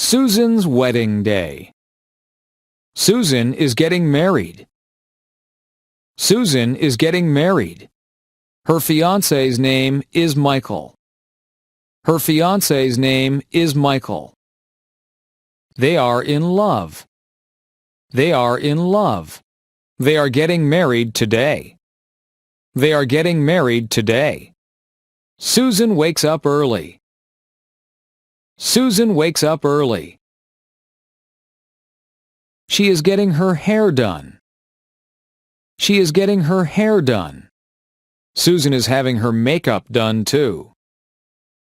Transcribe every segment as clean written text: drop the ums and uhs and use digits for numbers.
Susan's wedding day. Susan is getting married. Susan is getting married. Her fiancé's name is Michael. Her fiancé's name is Michael. They are in love. They are in love. They are getting married today. They are getting married today. Susan wakes up early. Susan wakes up early. She is getting her hair done. She is getting her hair done. Susan is having her makeup done too.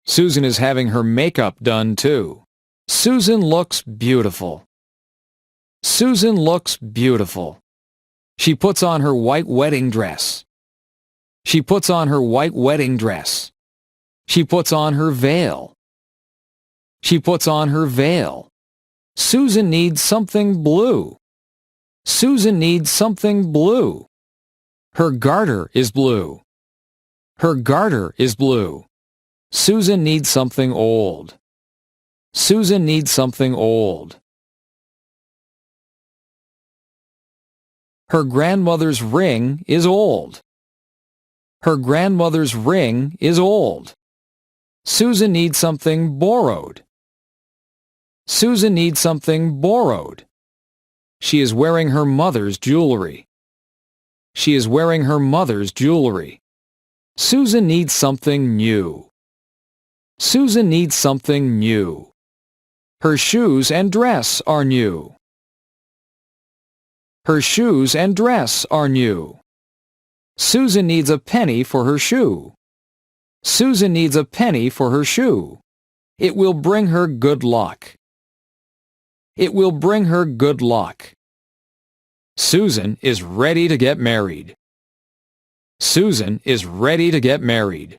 Susan is having her makeup done too. Susan looks beautiful. Susan looks beautiful. She puts on her white wedding dress. She puts on her white wedding dress. She puts on her veil. She puts on her veil. Susan needs something blue. Susan needs something blue. Her garter is blue. Her garter is blue. Susan needs something old. Susan needs something old. Her grandmother's ring is old. Her grandmother's ring is old. Susan needs something borrowed. Susan needs something borrowed. She is wearing her mother's jewelry. She is wearing her mother's jewelry. Susan needs something new. Susan needs something new. Her shoes and dress are new. Her shoes and dress are new. Susan needs a penny for her shoe. Susan needs a penny for her shoe. It will bring her good luck. It will bring her good luck. Susan is ready to get married. Susan is ready to get married.